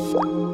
샬롬.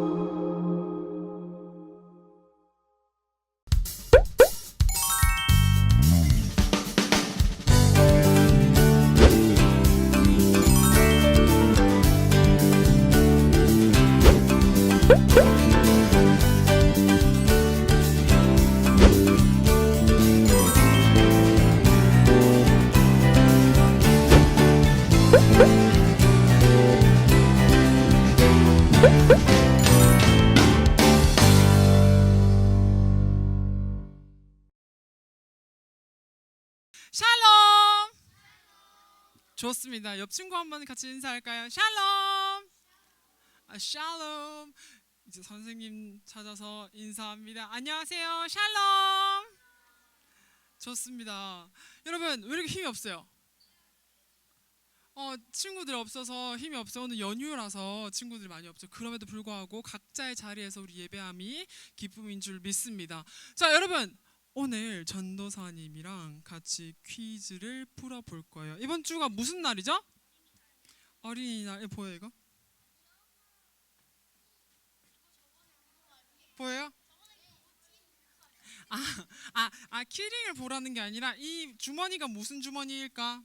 좋습니다. 옆 친구 한번 같이 인사할까요? 샬롬. 샬롬. 이제 선생님 찾아서 인사합니다. 안녕하세요. 샬롬. 좋습니다. 여러분 왜 이렇게 힘이 없어요? 친구들이 없어서 힘이 없어요. 오늘 연휴라서 친구들이 많이 없죠. 그럼에도 불구하고 각자의 자리에서 우리 예배함이 기쁨인 줄 믿습니다. 자, 여러분 오늘 전도사님이랑 같이 퀴즈를 풀어볼 거예요. 이번 주가 무슨 날이죠? 어린이날. 보여요 이거? 보여요? 키링을 보라는 게 아니라 이 주머니가 무슨 주머니일까?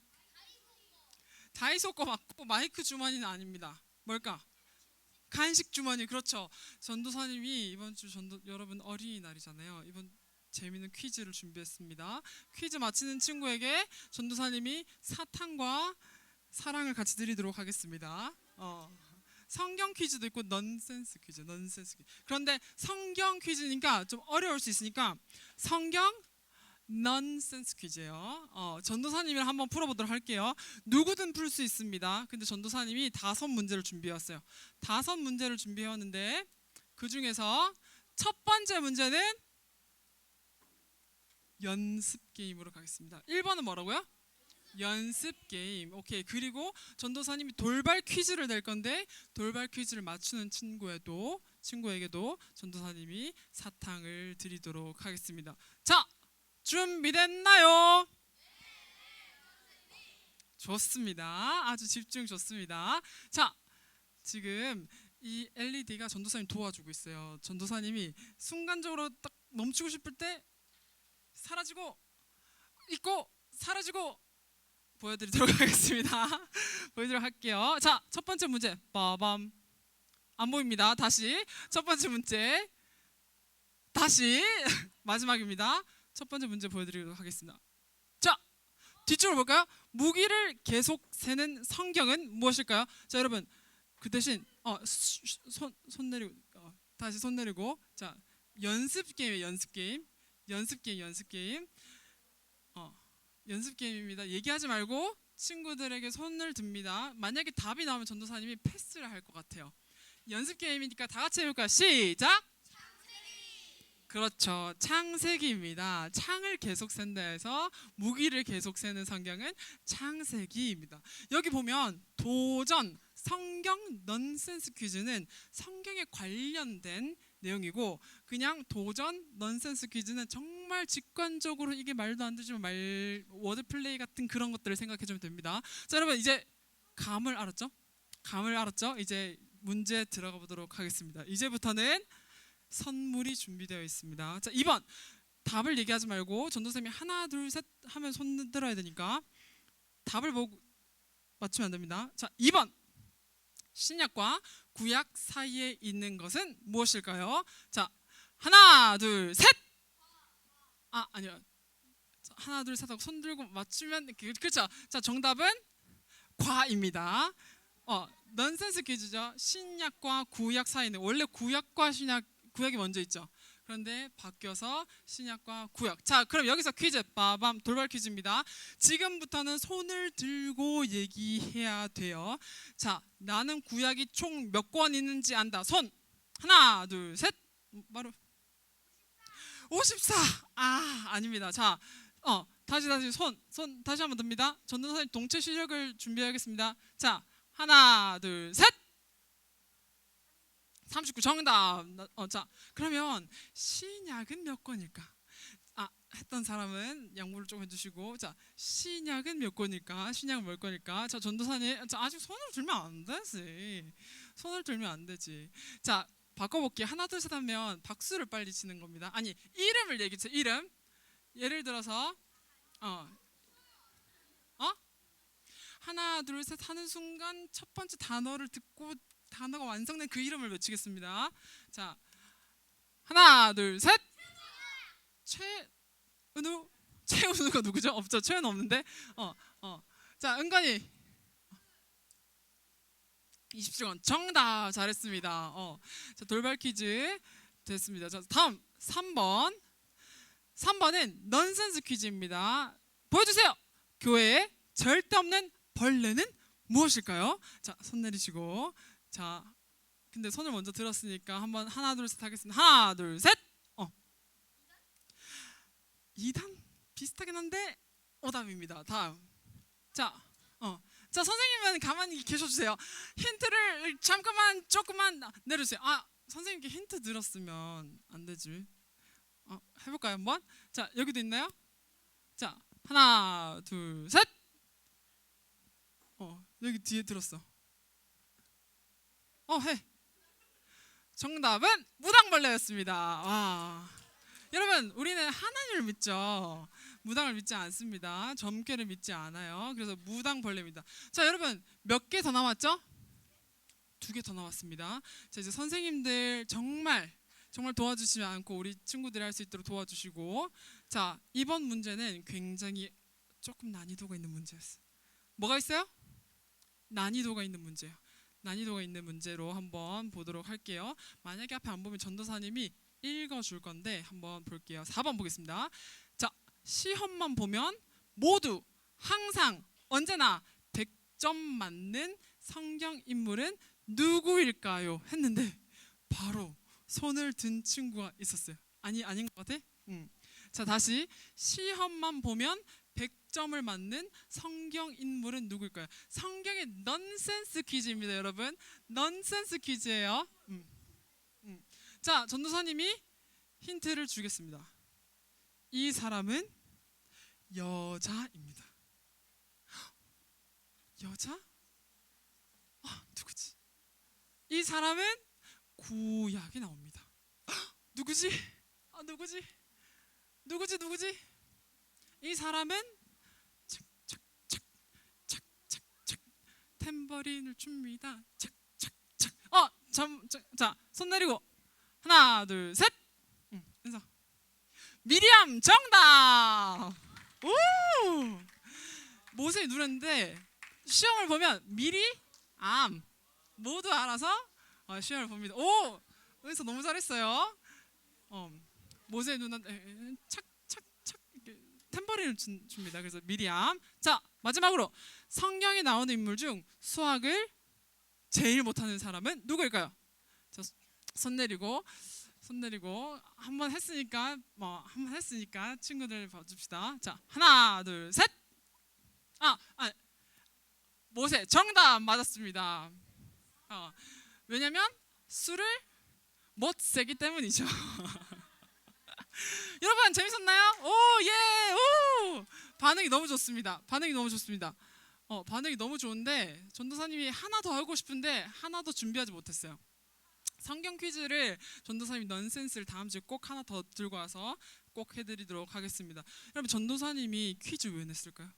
다이소 거 맞고 마이크 주머니는 아닙니다. 뭘까? 간식 주머니. 그렇죠. 전도사님이 이번 주 여러분 어린이날이잖아요. 이번 재미있는 퀴즈를 준비했습니다. 퀴즈 맞히는 친구에게 전도사님이 사탕과 사랑을 같이 드리도록 하겠습니다. 성경 퀴즈도 있고 넌센스 퀴즈. 그런데 성경 퀴즈니까 좀 어려울 수 있으니까 성경 넌센스 퀴즈예요. 전도사님이랑 한번 풀어보도록 할게요. 누구든 풀 수 있습니다. 근데 전도사님이 5문제를 준비해왔어요. 5문제를 준비해왔는데 그 중에서 첫 번째 문제는 연습 게임으로 가겠습니다. 1번은 뭐라고요? 연습 게임. 오케이. 그리고 전도사님이 돌발 퀴즈를 낼 건데 돌발 퀴즈를 맞추는 친구에게도 전도사님이 사탕을 드리도록 하겠습니다. 자, 준비됐나요? 좋습니다. 아주 집중 좋습니다. 자, 지금 이 LED가 전도사님 도와주고 있어요. 전도사님이 순간적으로 딱 멈추고 싶을 때 사라지고 있고 사라지고 보여드리도록 하겠습니다. 보여드리도록 할게요. 자, 첫 번째 문제. 빠밤. 안 보입니다. 다시 첫 번째 문제. 다시 마지막입니다. 첫 번째 문제 보여드리도록 하겠습니다. 자, 뒤쪽으로 볼까요? 무기를 계속 세는 성경은 무엇일까요? 자, 여러분 그 대신 손 내리고 다시 손 내리고. 자, 연습 게임이에요. 연습 게임입니다. 얘기하지 말고 친구들에게 손을 듭니다. 만약에 답이 나오면 전도사님이 패스를 할 것 같아요. 연습 게임이니까 다 같이 해볼까요? 시작! 그렇죠. 창세기입니다. 창을 계속 센다 해서 무기를 계속 세는 성경은 창세기입니다. 여기 보면 도전, 성경 넌센스 퀴즈는 성경에 관련된 내용이고 그냥 도전 넌센스 퀴즈는 정말 직관적으로 이게 말도 안 되지만 워드 플레이 같은 그런 것들을 생각해 주면 됩니다. 자, 여러분 이제 감을 알았죠? 이제 문제 들어가 보도록 하겠습니다. 이제부터는 선물이 준비되어 있습니다. 자, 2번 답을 얘기하지 말고 전도사님이 하나 둘 셋 하면 손 들어야 되니까 답을 보고 맞추면 안 됩니다. 자, 2번 신약과 구약 사이에 있는 것은 무엇일까요? 자, 하나 둘 셋. 아니요. 하나 둘 셋 하고 손 들고 맞추면 그렇죠. 자, 정답은 과입니다. 넌센스 퀴즈죠. 신약과 구약 사이는 원래 구약과 구약이 먼저 있죠. 그런데 바뀌어서 신약과 구약. 자, 그럼 여기서 퀴즈 빠밤 돌발 퀴즈입니다. 지금부터는 손을 들고 얘기해야 돼요. 자, 나는 구약이 총 몇 권 있는지 안다. 손. 하나 둘 셋. 바로 54. 아닙니다. 자, 다시 손 다시 한번 듭니다. 전도사님 동체 시력을 준비하겠습니다. 자, 하나 둘 셋. 39 정답. 자, 그러면 신약은 몇 권일까? 했던 사람은 양보를 좀 해주시고. 자, 신약은 몇 권일까? 신약 몇 권일까? 자, 전도사님, 자, 아직 손을 들면 안 되지. 손을 들면 안 되지. 자, 바꿔볼게요. 하나 둘 셋 하면 박수를 빨리 치는 겁니다. 아니, 이름을 얘기해. 이름. 예를 들어서 어, 어? 하나 둘 셋 하는 순간 첫 번째 단어를 듣고 단어가 완성된 그 이름을 외치겠습니다. 자, 하나 둘 셋. 최은우. 최은우가 누구죠? 없죠. 최은우 없는데. 어, 어. 자, 은건이 20번 정답 잘했습니다. 자, 돌발 퀴즈 됐습니다. 자, 다음 3번. 3번은 넌센스 퀴즈입니다. 보여주세요. 교회에 절대 없는 벌레는 무엇일까요? 자, 손 내리시고. 자, 근데 손을 먼저 들었으니까 한번 하나 둘 셋 하겠습니다. 하나 둘 셋. 2단 비슷하긴 한데 오답입니다. 다음. 자, 자, 선생님은 가만히 계셔주세요. 힌트를 잠깐만 조금만 내려주세요. 선생님께 힌트 들었으면 안 되지. 해볼까요 한번? 자, 여기도 있나요? 자, 하나 둘 셋. 여기 뒤에 들었어. 해. 정답은 무당벌레였습니다. 와. 여러분, 우리는 하나님을 믿죠. 무당을 믿지 않습니다. 점괘를 믿지 않아요. 그래서 무당벌레입니다. 자, 여러분, 몇 개 더 남았죠? 2개 더 남았습니다. 자, 이제 선생님들 정말 도와주시지 않고 우리 친구들이 할 수 있도록 도와주시고. 자, 이번 문제는 굉장히 조금 난이도가 있는 문제였어요. 뭐가 있어요? 난이도가 있는 문제예요. 난이도가 있는 문제로 한번 보도록 할게요. 만약에 앞에 안 보면 전도사님이 읽어줄 건데 한번 볼게요. 4번 보겠습니다. 자, 시험만 보면 모두 항상 언제나 100점 맞는 성경 인물은 누구일까요? 했는데 바로 손을 든 친구가 있었어요. 아닌 것 같아? 자, 다시 시험만 보면 100점을 맞는 성경 인물은 누구일까요? 성경의 넌센스 퀴즈입니다, 여러분. 넌센스 퀴즈예요. 자, 전도사님이 힌트를 주겠습니다. 이 사람은 여자입니다. 여자? 누구지? 이 사람은 구약에 나옵니다. 누구지? 누구지? 이 사람은 착착착착착착 탬버린을 줍니다. 착착착. 자, 손 내리고. 하나 둘 셋. 인사. 미리암 정답. 오! 모세의 누렸는데 시험을 보면 미리암 모두 알아서 시험을 봅니다. 오! 은서 너무 잘했어요. 모세의 누나는 착착착 탬버린을 줍니다. 그래서 미리암. 자, 마지막으로 성경에 나오는 인물 중 수학을 제일 못하는 사람은 누구일까요? 자, 손 내리고 한번 했으니까 친구들 봐줍시다. 자, 하나 둘 셋. 모세 정답 맞았습니다. 왜냐면 술을 못 세기 때문이죠. 여러분 재밌었나요? 오, 예, 오! 반응이 너무 좋습니다. 반응이 너무 좋은데 전도사님이 하나 더 하고 싶은데 하나 더 준비하지 못했어요. 성경 퀴즈를 전도사님이 넌센스를 다음 주에 꼭 하나 더 들고 와서 꼭 해드리도록 하겠습니다. 여러분, 전도사님이 퀴즈 왜 냈을까요?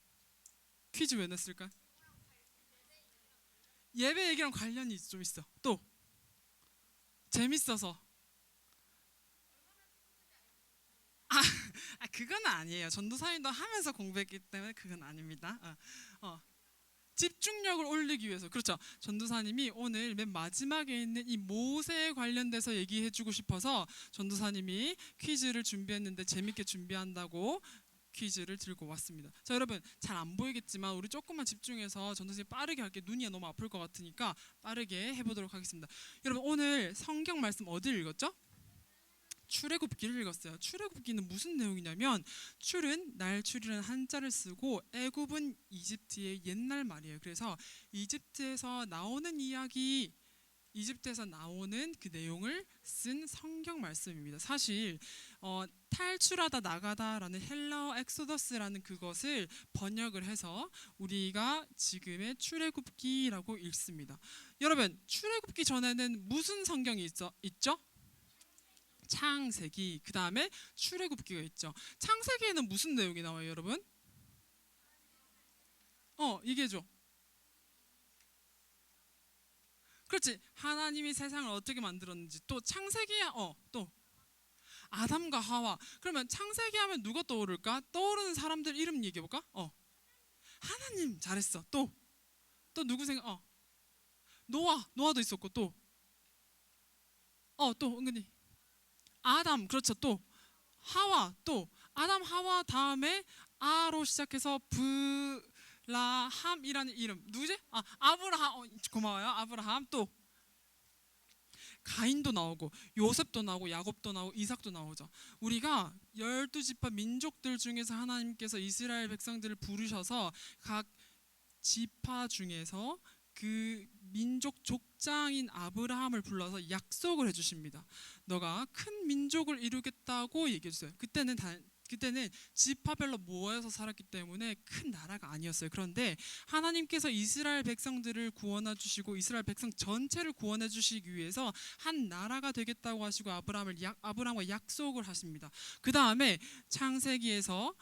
예배 얘기랑 관련이 좀 있어. 또 재밌어서. 그건 아니에요. 전도사님도 하면서 공부했기 때문에 그건 아닙니다. 집중력을 올리기 위해서. 그렇죠. 전도사님이 오늘 맨 마지막에 있는 이 모세에 관련돼서 얘기해주고 싶어서 전도사님이 퀴즈를 준비했는데 재밌게 준비한다고 퀴즈를 들고 왔습니다. 자, 여러분 잘 안 보이겠지만 우리 조금만 집중해서 전도사님 빠르게 할게. 눈이 너무 아플 것 같으니까 빠르게 해보도록 하겠습니다. 여러분, 오늘 성경 말씀 어디를 읽었죠? 출애굽기를 읽었어요. 출애굽기는 무슨 내용이냐면 출은 날출이라는 한자를 쓰고 애굽은 이집트의 옛날 말이에요. 그래서 이집트에서 나오는 이야기 이집트에서 나오는 그 내용을 쓴 성경 말씀입니다. 사실 탈출하다 나가다라는 헬라어 엑소더스라는 그것을 번역을 해서 우리가 지금의 출애굽기라고 읽습니다. 여러분, 출애굽기 전에는 무슨 성경이 있죠? 창세기, 그 다음에 출애굽기가 있죠. 창세기에는 무슨 내용이 나와요, 여러분? 얘기해줘. 그렇지. 하나님이 세상을 어떻게 만들었는지. 또 창세기야. 또 아담과 하와. 그러면 창세기 하면 누가 떠오를까? 떠오르는 사람들 이름 얘기해볼까? 하나님. 잘했어. 또 누구 생각? 노아도 있었고. 또 은근히 아담. 그렇죠. 또 하와. 또 아담 하와 다음에 아로 시작해서 브라함이라는 이름. 누구지? 아브라함. 고마워요. 아브라함. 또 가인도 나오고 요셉도 나오고 야곱도 나오고 이삭도 나오죠. 우리가 12지파 민족들 중에서 하나님께서 이스라엘 백성들을 부르셔서 각 지파 중에서 그 민족 족장인 아브라함을 불러서 약속을 해주십니다. 너가 큰 민족을 이루겠다고 얘기해주세요. 그때는 지파별로 모여서 살았기 때문에 큰 나라가 아니었어요. 그런데 하나님께서 이스라엘 백성들을 구원해 주시고 이스라엘 백성 전체를 구원해 주시기 위해서 한 나라가 되겠다고 하시고 아브라함과 약속을 하십니다. 그 다음에 창세기에서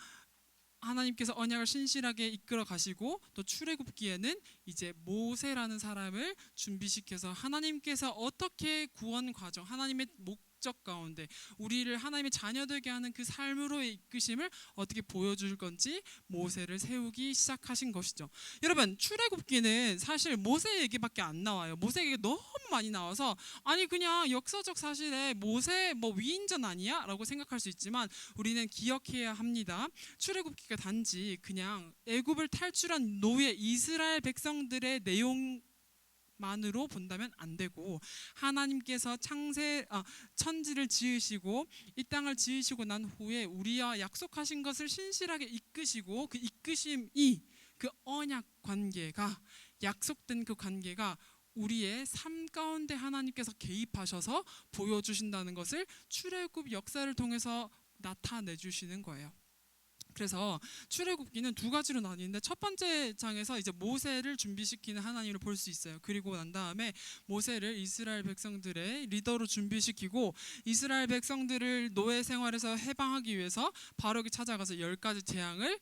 하나님께서 언약을 신실하게 이끌어 가시고 또 출애굽기에는 이제 모세라는 사람을 준비시켜서 하나님께서 어떻게 구원 과정, 하나님의 목적 가운데 우리를 하나님의 자녀 되게 하는 그 삶으로의 이끄심을 어떻게 보여줄 건지 모세를 세우기 시작하신 것이죠. 여러분, 출애굽기는 사실 모세 얘기밖에 안 나와요. 모세 얘기가 너무 많이 나와서 아니 그냥 역사적 사실에 모세 뭐 위인전 아니야? 라고 생각할 수 있지만 우리는 기억해야 합니다. 출애굽기가 단지 그냥 애굽을 탈출한 노예 이스라엘 백성들의 내용만으로 본다면 안 되고 하나님께서 천지를 지으시고 이 땅을 지으시고 난 후에 우리와 약속하신 것을 신실하게 이끄시고 그 이끄심이 그 언약 관계가 약속된 그 관계가 우리의 삶 가운데 하나님께서 개입하셔서 보여주신다는 것을 출애굽 역사를 통해서 나타내 주시는 거예요. 그래서 출애굽기는 두 가지로 나뉘는데 첫 번째 장에서 이제 모세를 준비시키는 하나님을 볼 수 있어요. 그리고 난 다음에 모세를 이스라엘 백성들의 리더로 준비시키고 이스라엘 백성들을 노예 생활에서 해방하기 위해서 바로기 찾아가서 10가지 재앙을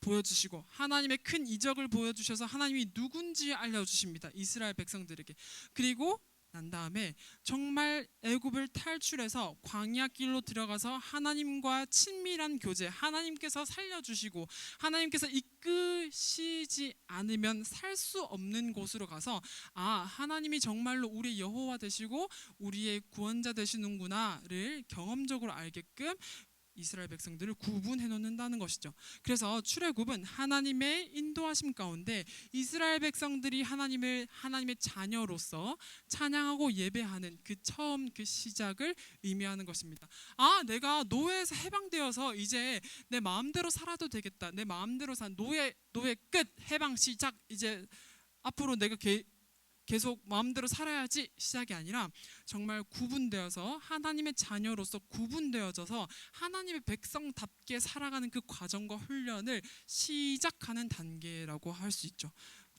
보여주시고 하나님의 큰 이적을 보여주셔서 하나님이 누군지 알려주십니다. 이스라엘 백성들에게. 그리고 난 다음에 정말 애굽을 탈출해서 광야 길로 들어가서 하나님과 친밀한 교제, 하나님께서 살려주시고 하나님께서 이끄시지 않으면 살 수 없는 곳으로 가서 하나님이 정말로 우리의 여호와 되시고 우리의 구원자 되시는구나를 경험적으로 알게끔 이스라엘 백성들을 구분해 놓는다는 것이죠. 그래서 출애굽은 하나님의 인도하심 가운데 이스라엘 백성들이 하나님의 자녀로서 찬양하고 예배하는 그 처음 그 시작을 의미하는 것입니다. 내가 노예에서 해방되어서 이제 내 마음대로 살아도 되겠다. 내 마음대로 산 노예 끝, 해방 시작. 이제 앞으로 내가 계속 마음대로 살아야지 시작이 아니라 정말 구분되어서 하나님의 자녀로서 구분되어져서 하나님의 백성답게 살아가는 그 과정과 훈련을 시작하는 단계라고 할 수 있죠.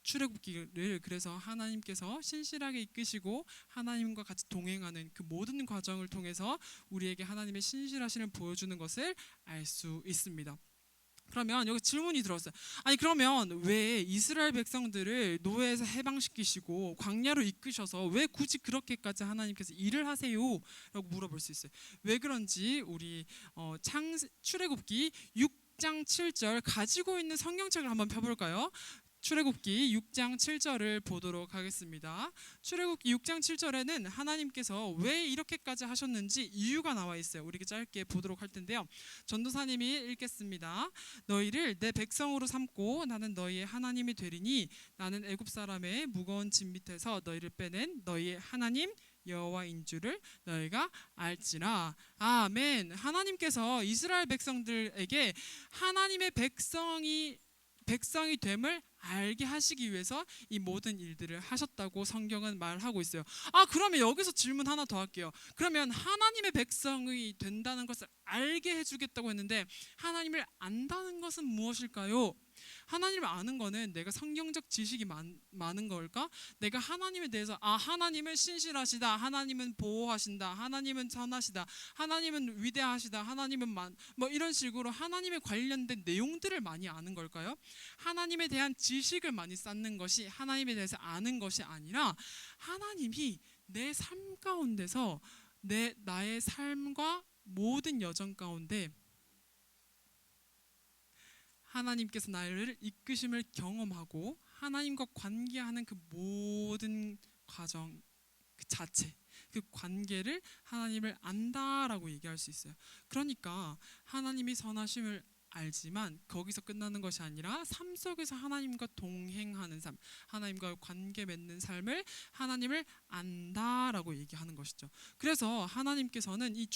출애굽기를 그래서 하나님께서 신실하게 이끄시고 하나님과 같이 동행하는 그 모든 과정을 통해서 우리에게 하나님의 신실하심을 보여주는 것을 알 수 있습니다. 그러면 여기 질문이 들어왔어요. 아니 그러면 왜 이스라엘 백성들을 노예에서 해방시키시고 광야로 이끄셔서 왜 굳이 그렇게까지 하나님께서 일을 하세요? 라고 물어볼 수 있어요. 왜 그런지 우리 출애굽기 6장 7절 가지고 있는 성경책을 한번 펴볼까요? 출애굽기 6장 7절을 보도록 하겠습니다. 출애굽기 6장 7절에는 하나님께서 왜 이렇게까지 하셨는지 이유가 나와 있어요. 우리 짧게 보도록 할 텐데요. 전도사님이 읽겠습니다. 너희를 내 백성으로 삼고 나는 너희의 하나님이 되리니 나는 애굽 사람의 무거운 짐 밑에서 너희를 빼낸 너희의 하나님 여호와인 줄을 너희가 알지라. 아멘. 하나님께서 이스라엘 백성들에게 하나님의 백성이 백성이 됨을 알게 하시기 위해서 이 모든 일들을 하셨다고 성경은 말하고 있어요. 그러면 여기서 질문 하나 더 할게요. 그러면 하나님의 백성이 된다는 것을 알게 해주겠다고 했는데 하나님을 안다는 것은 무엇일까요? 하나님을 아는 거는 내가 성경적 지식이 많은 걸까? 내가 하나님에 대해서 하나님은 신실하시다, 하나님은 보호하신다, 하나님은 선하시다, 하나님은 위대하시다, 하나님은 뭐 이런 식으로 하나님에 관련된 내용들을 많이 아는 걸까요? 하나님에 대한 지식을 많이 쌓는 것이 하나님에 대해서 아는 것이 아니라 하나님이 내 삶 가운데서 나의 삶과 모든 여정 가운데 하나님께서 나를 이끄심을 경험하고 하나님과 관계하는 그 모든 과정 그 자체, 그 관계를 하나님을 안다라고 얘기할 수 있어요. 그러니까 하나님이 선하심을 알지만 거기서 끝나는 것이 아니라 삶 속에서 하나님과 동행하는 삶, 하나님과 관계 맺는 삶을 하나님을 안다라고 얘기하는 것이죠. 그래서 하나님께서는 이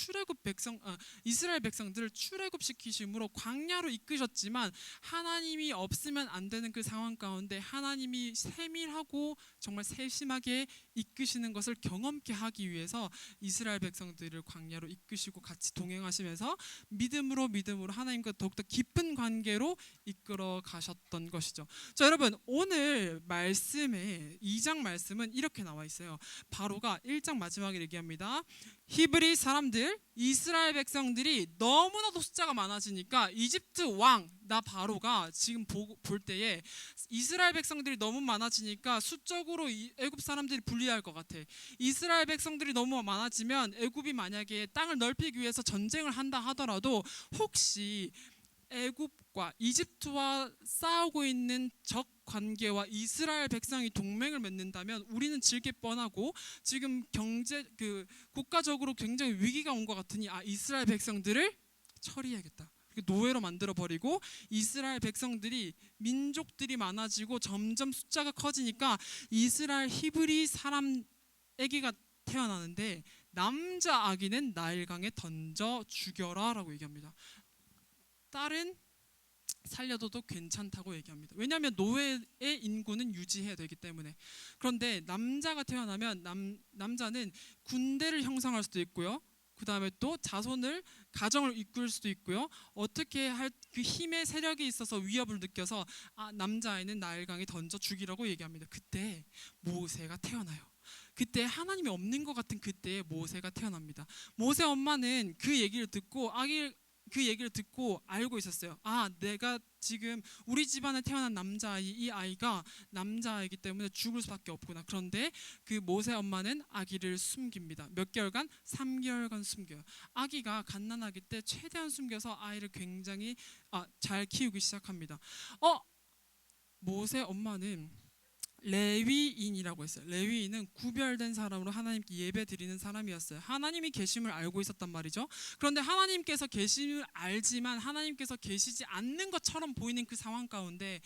이스라엘 백성들을 출애굽시키심으로 광야로 이끄셨지만 하나님이 없으면 안 되는 그 상황 가운데 하나님이 세밀하고 정말 세심하게 이끄시는 것을 경험케 하기 위해서 이스라엘 백성들을 광야로 이끄시고 같이 동행하시면서 믿음으로 하나님과 더욱더 깊은 관계로 이끌어 가셨던 것이죠. 자, 여러분, 오늘 말씀에 2장 말씀은 이렇게 나와 있어요. 바로가 1장 마지막에 얘기합니다. 히브리 사람들, 이스라엘 백성들이 너무나도 숫자가 많아지니까 이집트 왕 바로가 지금 볼 때에 이스라엘 백성들이 너무 많아지니까 수적으로 애굽 사람들이 불리할 것 같아. 이스라엘 백성들이 너무 많아지면 애굽이 만약에 땅을 넓히기 위해서 전쟁을 한다 하더라도 혹시 애굽과 이집트와 싸우고 있는 적 관계와 이스라엘 백성이 동맹을 맺는다면 우리는 질 게 뻔하고 지금 국가적으로 굉장히 위기가 온 것 같으니 이스라엘 백성들을 처리해야겠다. 노예로 만들어 버리고 이스라엘 백성들이 민족들이 많아지고 점점 숫자가 커지니까 이스라엘 히브리 사람 아기가 태어나는데 남자 아기는 나일강에 던져 죽여라라고 얘기합니다. 딸은 살려둬도 괜찮다고 얘기합니다. 왜냐하면 노예의 인구는 유지해야 되기 때문에. 그런데 남자가 태어나면 남자는 군대를 형성할 수도 있고요. 그 다음에 또 가정을 이끌 수도 있고요. 어떻게 할 그 힘의 세력이 있어서 위협을 느껴서 남자아이는 나일강에 던져 죽이라고 얘기합니다. 그때 모세가 태어나요. 그때 하나님이 없는 것 같은 그때에 모세가 태어납니다. 모세 엄마는 그 얘기를 듣고 알고 있었어요. 내가 지금 우리 집안에 태어난 남자아이, 이 아이가 남자아이기 때문에 죽을 수밖에 없구나. 그런데 그 모세 엄마는 아기를 숨깁니다. 몇 개월간? 3개월간 숨겨요. 아기가 갓난아기 때 최대한 숨겨서 아이를 굉장히 잘 키우기 시작합니다. 모세 엄마는 레위인이라고 했어요. 레위인은 구별된 사람으로 하나님께 예배 드리는 사람이었어요. 하나님이 계심을 알고 있었단 말이죠. 그런데 하나님께서 계심을 알지만 하나님께서 계시지 않는 것처럼 보이는 그 상황 가운데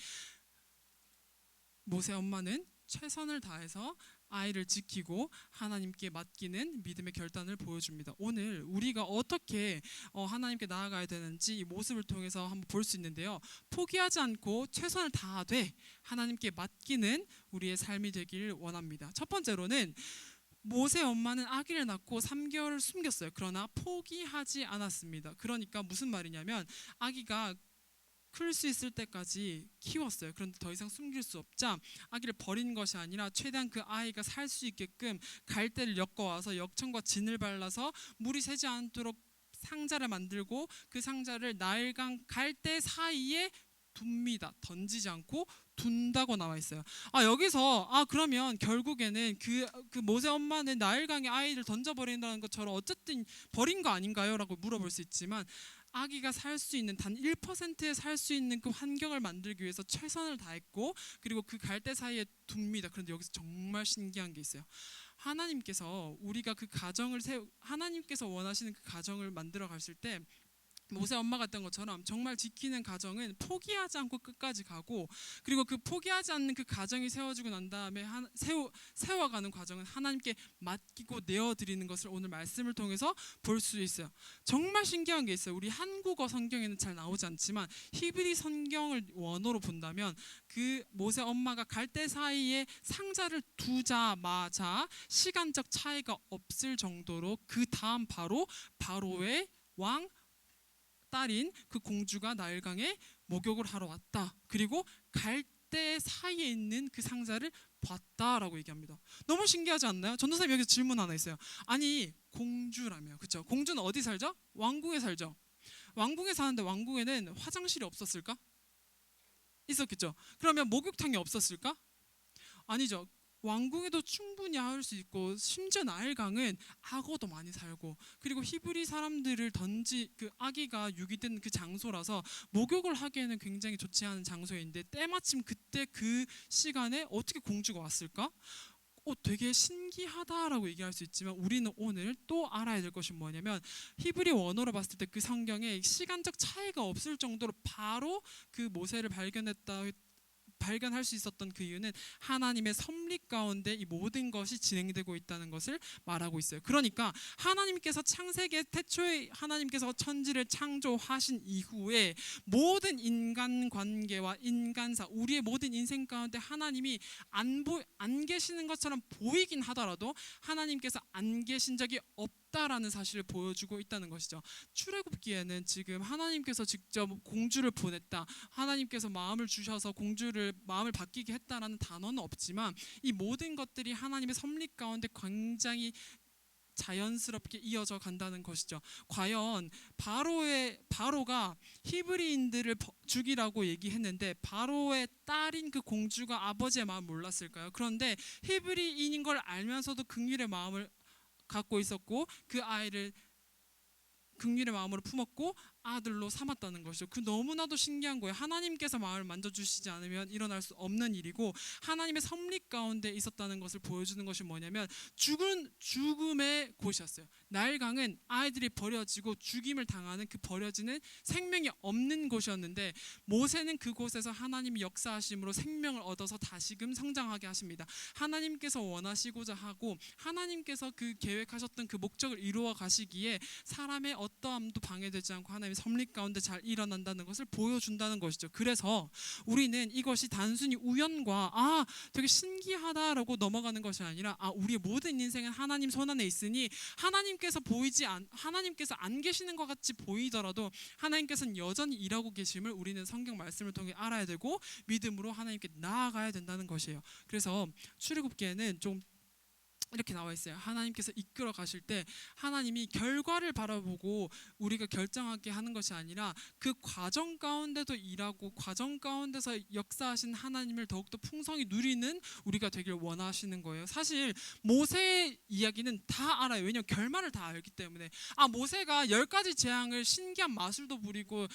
모세 엄마는 최선을 다해서 아이를 지키고 하나님께 맡기는 믿음의 결단을 보여줍니다. 오늘 우리가 어떻게 하나님께 나아가야 되는지 이 모습을 통해서 한번 볼 수 있는데요. 포기하지 않고 최선을 다하되 하나님께 맡기는 우리의 삶이 되길 원합니다. 첫 번째로는 모세 엄마는 아기를 낳고 3개월을 숨겼어요. 그러나 포기하지 않았습니다. 그러니까 무슨 말이냐면 아기가 클 수 있을 때까지 키웠어요. 그런데 더 이상 숨길 수 없자 아기를 버린 것이 아니라 최대한 그 아이가 살 수 있게끔 갈대를 엮어와서 역청과 진을 발라서 물이 새지 않도록 상자를 만들고 그 상자를 나일강 갈대 사이에 둡니다. 던지지 않고 둔다고 나와 있어요. 여기서 그러면 결국에는 그 모세 엄마는 나일강에 아이를 던져버린다는 것처럼 어쨌든 버린 거 아닌가요? 라고 물어볼 수 있지만 아기가 살 수 있는 단 1%에 살 수 있는 그 환경을 만들기 위해서 최선을 다했고 그리고 그 갈대 사이에 둡니다. 그런데 여기서 정말 신기한 게 있어요. 하나님께서 우리가 하나님께서 원하시는 그 가정을 만들어 가실 때 모세 엄마가 했던 것처럼 정말 지키는 가정은 포기하지 않고 끝까지 가고, 그리고 그 포기하지 않는 그 가정이 세워지고 난 다음에 세워가는 과정은 하나님께 맡기고 내어드리는 것을 오늘 말씀을 통해서 볼 수 있어요. 정말 신기한 게 있어요. 우리 한국어 성경에는 잘 나오지 않지만 히브리 성경을 원어로 본다면 그 모세 엄마가 갈대 사이에 상자를 두자마자 시간적 차이가 없을 정도로 그 다음 바로 바로의 왕 딸인 그 공주가 나일강에 목욕을 하러 왔다. 그리고 갈대 사이에 있는 그 상자를 봤다라고 얘기합니다. 너무 신기하지 않나요? 전도사님 여기서 질문 하나 있어요. 아니 공주라며, 그렇죠? 공주는 어디 살죠? 왕궁에 살죠. 왕궁에 사는데 왕궁에는 화장실이 없었을까? 있었겠죠. 그러면 목욕탕이 없었을까? 아니죠. 왕궁에도 충분히 할 수 있고, 심지어 나일강은 악어도 많이 살고, 그리고 히브리 사람들을 그 아기가 유기된 그 장소라서 목욕을 하기에는 굉장히 좋지 않은 장소인데 때마침 그때 그 시간에 어떻게 공주가 왔을까? 되게 신기하다라고 얘기할 수 있지만 우리는 오늘 또 알아야 될 것이 뭐냐면, 히브리 원어로 봤을 때 그 성경에 시간적 차이가 없을 정도로 바로 그 모세를 발견할 수 있었던 그 이유는 하나님의 섭리 가운데 이 모든 것이 진행되고 있다는 것을 말하고 있어요. 그러니까 하나님께서 창세기 태초에 하나님께서 천지를 창조하신 이후에 모든 인간 관계와 인간사, 우리의 모든 인생 가운데 하나님이 안 계시는 것처럼 보이긴 하더라도 하나님께서 안 계신 적이 없다라는 사실을 보여주고 있다는 것이죠. 출애굽기에는 지금 하나님께서 직접 공주를 보냈다, 하나님께서 마음을 주셔서 공주를 마음을 바뀌게 했다라는 단어는 없지만 이 모든 것들이 하나님의 섭리 가운데 굉장히 자연스럽게 이어져 간다는 것이죠. 과연 바로가 히브리인들을 죽이라고 얘기했는데 바로의 딸인 그 공주가 아버지의 마음을 몰랐을까요? 그런데 히브리인인 걸 알면서도 긍휼의 마음을 갖고 있었고 그 아이를 긍휼의 마음으로 품었고 아들로 삼았다는 것이죠. 그 너무나도 신기한 거예요. 하나님께서 마음을 만져주시지 않으면 일어날 수 없는 일이고, 하나님의 섭리 가운데 있었다는 것을 보여주는 것이 뭐냐면 죽음의 곳이었어요. 나일강은 아이들이 버려지고 죽임을 당하는 그 버려지는 생명이 없는 곳이었는데, 모세는 그곳에서 하나님이 역사하심으로 생명을 얻어서 다시금 성장하게 하십니다. 하나님께서 원하시고자 하고 하나님께서 그 계획하셨던 그 목적을 이루어 가시기에 사람의 어떠함도 방해되지 않고 하나님의 섭리 가운데 잘 일어난다는 것을 보여준다는 것이죠. 그래서 우리는 이것이 단순히 우연과 되게 신기하다라고 넘어가는 것이 아니라 우리의 모든 인생은 하나님 손안에 있으니 하나님께서 안 계시는 것 같이 보이더라도 하나님께서는 여전히 일하고 계심을 우리는 성경 말씀을 통해 알아야 되고 믿음으로 하나님께 나아가야 된다는 것이에요. 그래서 출애굽기에는 좀 이렇게 나와 있어요. 하나님께서 이끌어 가실 때 하나님이 결과를 바라보고 우리가 결정하게 하는 것이 아니라 그 과정 가운데도 일하고 과정 가운데서 역사하신 하나님을 더욱더 풍성히 누리는 우리가 되길 원하시는 거예요. 사실 모세의 이야기는 다 알아요. 왜냐하면 결말을 다 알기 때문에. 모세가 10가지 재앙을 신기한 마술도 부리고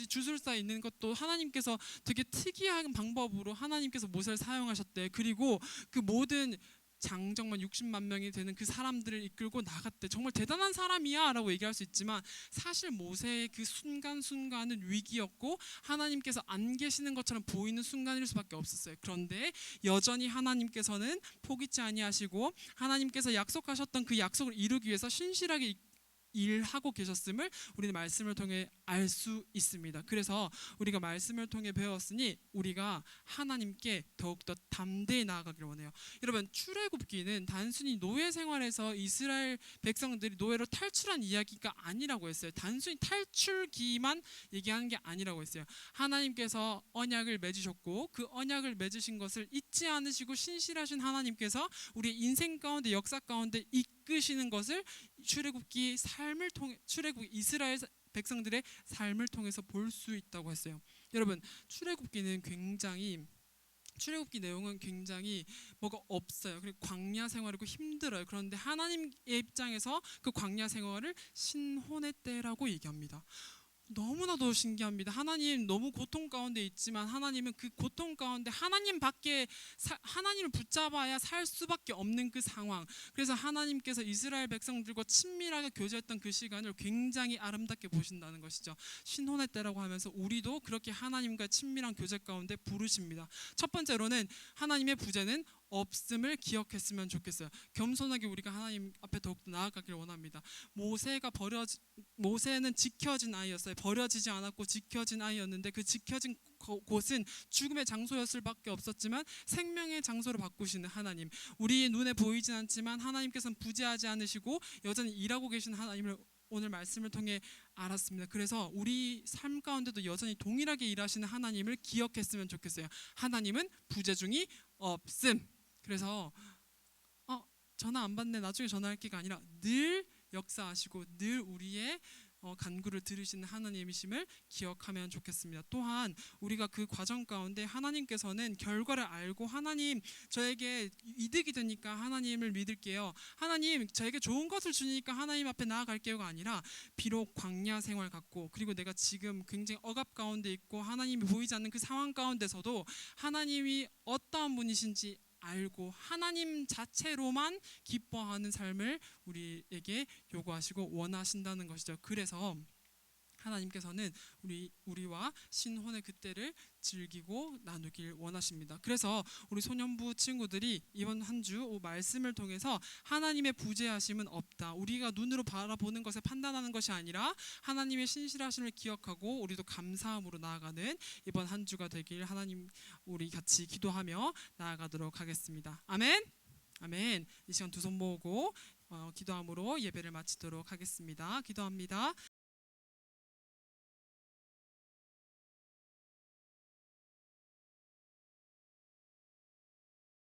주술사에 있는 것도 하나님께서 되게 특이한 방법으로 하나님께서 모세를 사용하셨대. 그리고 그 모든 정말 60만 명이 되는 그 사람들을 이끌고 나갔대. 정말 대단한 사람이야 라고 얘기할 수 있지만 사실 모세의 그 순간순간은 위기였고 하나님께서 안 계시는 것처럼 보이는 순간일 수밖에 없었어요. 그런데 여전히 하나님께서는 포기치 아니하시고 하나님께서 약속하셨던 그 약속을 이루기 위해서 신실하게 일하고 계셨음을 우리는 말씀을 통해 알 수 있습니다. 그래서 우리가 말씀을 통해 배웠으니 우리가 하나님께 더욱더 담대히 나아가기를 원해요. 여러분, 출애굽기는 단순히 노예 생활에서 이스라엘 백성들이 노예로 탈출한 이야기가 아니라고 했어요. 단순히 탈출기만 얘기하는 게 아니라고 했어요. 하나님께서 언약을 맺으셨고 그 언약을 맺으신 것을 잊지 않으시고 신실하신 하나님께서 우리의 인생 가운데 역사 가운데 이끄시는 것을 출애굽기 이스라엘 백성들의 삶을 통해서 볼 수 있다고 했어요. 여러분, 출애굽기 내용은 굉장히 뭐가 없어요. 그리고 광야 생활이고 힘들어요. 그런데 하나님의 입장에서 그 광야 생활을 신혼의 때라고 얘기합니다. 너무나도 신기합니다. 하나님 너무 고통 가운데 있지만 하나님은 그 고통 가운데 하나님을 붙잡아야 살 수밖에 없는 그 상황. 그래서 하나님께서 이스라엘 백성들과 친밀하게 교제했던 그 시간을 굉장히 아름답게 보신다는 것이죠. 신혼의 때라고 하면서 우리도 그렇게 하나님과 친밀한 교제 가운데 부르십니다. 첫 번째로는 하나님의 부재는 없음을 기억했으면 좋겠어요. 겸손하게 우리가 하나님 앞에 더욱더 나아가길 원합니다. 모세는 지켜진 아이였어요. 버려지지 않았고 지켜진 아이였는데 그 지켜진 곳은 죽음의 장소였을 밖에 없었지만 생명의 장소로 바꾸시는 하나님. 우리 눈에 보이진 않지만 하나님께서는 부재하지 않으시고 여전히 일하고 계신 하나님을 오늘 말씀을 통해 알았습니다. 그래서 우리 삶 가운데도 여전히 동일하게 일하시는 하나님을 기억했으면 좋겠어요. 하나님은 부재 중이 없음. 그래서 전화 안 받네, 나중에 전화할게가 아니라 늘 역사하시고 늘 우리의 간구를 들으시는 하나님이심을 기억하면 좋겠습니다. 또한 우리가 그 과정 가운데 하나님께서는 결과를 알고 하나님 저에게 이득이 되니까 하나님을 믿을게요, 하나님 저에게 좋은 것을 주니까 하나님 앞에 나아갈게요가 아니라 비록 광야 생활 같고 그리고 내가 지금 굉장히 억압 가운데 있고 하나님이 보이지 않는 그 상황 가운데서도 하나님이 어떠한 분이신지 알고 하나님 자체로만 기뻐하는 삶을 우리에게 요구하시고 원하신다는 것이죠. 그래서 하나님께서는 우리와 신혼의 그때를 즐기고 나누길 원하십니다. 그래서 우리 소년부 친구들이 이번 한 주 말씀을 통해서 하나님의 부재하심은 없다, 우리가 눈으로 바라보는 것에 판단하는 것이 아니라 하나님의 신실하심을 기억하고 우리도 감사함으로 나아가는 이번 한 주가 되길 하나님 우리 같이 기도하며 나아가도록 하겠습니다. 아멘. 아멘. 이 시간 두 손 모으고 기도함으로 예배를 마치도록 하겠습니다. 기도합니다.